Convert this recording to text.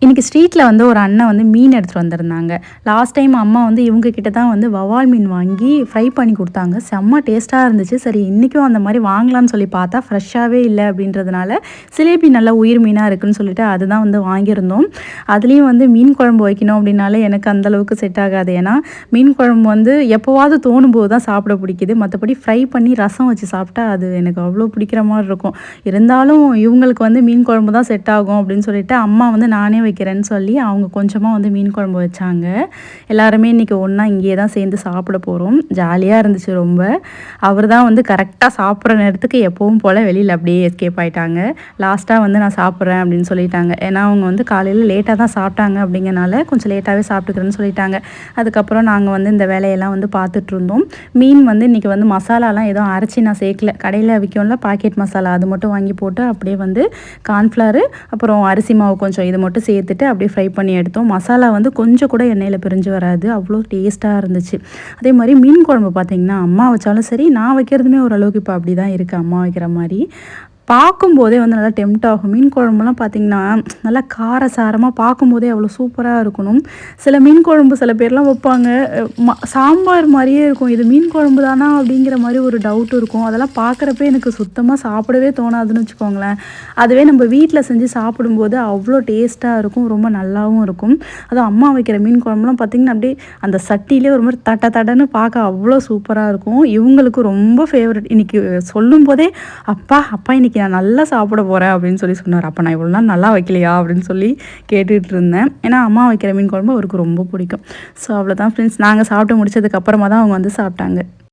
இன்னைக்கு ஸ்ட்ரீட்ல வந்து ஒரு அண்ணன் வந்து மீன் எடுத்துட்டு வந்திருந்தாங்க. லாஸ்ட் டைம் அம்மா வந்து இவங்க கிட்ட தான் வந்து வவ்வால் மீன் வாங்கி ஃப்ரை பண்ணி குடுத்தாங்க. செம்ம டேஸ்ட்டா இருந்துச்சு. சரி இன்னைக்கும் அந்த மாரி வாங்கலான்னு சொல்லி பார்த்தா, ஃப்ரெஷ்ஷாவே இல்ல அப்படின்றதுனால, சிலேபி நல்லா உயிர் மீனா இருக்குன்னு சொல்லிட்டு அதுதான் வந்து வாங்கியிருந்தோம். அதுலயும் வந்து மீன் குழம்பு வைக்கணும் அப்படின்னாலே எனக்கு அந்த அளவுக்கு செட் ஆகாது. ஏன்னா, மீன் குழம்பு வந்து எப்போவாவது தோணும்போது தான் சாப்பிட பிடிக்குது. மத்தபடி ஃப்ரை பண்ணி ரசம் வச்சு சாப்பிட்டா அது எனக்கு அவ்வளோ பிடிக்கிற மாரி இருக்கும். இருந்தாலும் இவங்களுக்கு வந்து மீன் குழம்பு தான் செட் ஆகும் அப்படின்னு சொல்லிட்டு, அம்மா வந்து நானே வைக்கிறேன்னு சொல்லி அவங்க கொஞ்சமா வந்து மீன் குழம்பு வச்சாங்க. எல்லாருமே இன்னைக்கு ஒண்ணா இங்கேயே தான் சேர்ந்து சாப்பிட போறோம். ஜாலியா இருந்துச்சு ரொம்ப. அவர் தான் வந்து கரெக்ட்டா சாப்பிடுற நேரத்துக்கு எப்பவும் போல வெளியில அப்படியே எஸ்கேப் ஆயிட்டாங்க. லாஸ்ட்டா வந்து நான் சாப்பிடுறேன் அப்படின்னு சொல்லிட்டாங்க. ஏன்னா அவங்க வந்து காலையில லேட்டா தான் சாப்பிட்டாங்க அப்படிங்கிறனால கொஞ்சம் லேட்டாவே சாப்பிட்டுக்கிறேன்னு சொல்லிட்டாங்க. அதுக்கப்புறம் நாங்க வந்து இந்த வேலையெல்லாம் வந்து பார்த்துட்ருந்தோம். மீன் வந்து இன்னைக்கு வந்து மசாலாலாம் எதுவும் அரைச்சு நான் சேர்க்கல. கடையில விக்கும்ல பாக்கெட் மசாலா அது மட்டும் வாங்கி போட்டு அப்படியே வந்து கார்ன்ஃப்ளவர் அப்புறம் அரிசி மாவு கொஞ்சம் இது மட்டும் சேர்த்துட்டு அப்படியே ஃப்ரை பண்ணி எடுத்தோம். மசாலா வந்து கொஞ்சம் கூட எண்ணெயில பிரிஞ்சு வராது. அவ்வளோ டேஸ்ட்டா இருந்துச்சு. அதே மாரி மீன் குழம்பு பார்த்தீங்கன்னா, அம்மா வச்சாலும் சரி, நான் வைக்கிறதுமே ஓரளவுக்கு இப்போ அப்படிதான் இருக்கு அம்மா வைக்கிற மாரி. பார்க்கும்போதே வந்து நல்லா டெம்ப்ட் ஆகும். மீன் குழம்புலாம் பார்த்தீங்கன்னா, நல்லா காரசாரமா பார்க்கும்போதே அவ்வளோ சூப்பரா இருக்கணும். சில மீன் குழம்பு சில பேர்லாம் வைப்பாங்க. சாம்பார் மாரியே இருக்கும். இது மீன் குழம்பு தானா? அப்படிங்கிற மாரி ஒரு டவுட் இருக்கும். அதெல்லாம் பார்க்குறப்பே எனக்கு சுத்தமா சாப்பிடவே தோணாதுன்னு வச்சுக்கோங்களேன். அதுவே நம்ம வீட்ல செஞ்சு சாப்பிடும்போது அவ்வளோ டேஸ்ட்டா இருக்கும். ரொம்ப நல்லாவும் இருக்கும். அதுவும் அம்மா வைக்கிற மீன் குழம்புலாம் பார்த்தீங்கன்னா, அப்படியே அந்த சட்டியிலே ஒரு மாரி தட்ட தடன்னு பார்க்க அவ்வளோ சூப்பரா இருக்கும். இவங்களுக்கு ரொம்ப ஃபேவரட். இன்னைக்கு சொல்லும்போதே, "அப்பா, அப்பா இன்னைக்கு நான் நல்லா சாப்பிட போறேன்" அப்படின்னு சொல்லி சொன்னாரு. அப்ப நான் இவ்வளோ நாள் நல்லா வைக்கலையா? அப்படின்னு சொல்லி கேட்டுட்டு இருந்தேன். ஏன்னா அம்மா வைக்கிற மீன் குழம்பு அவருக்கு ரொம்ப பிடிக்கும். ஸோ அவ்வளோதான் ஃப்ரெண்ட்ஸ். நாங்க சாப்பிட்டு முடிச்சதுக்கு அப்புறமா தான் அவங்க வந்து சாப்பிட்டாங்க.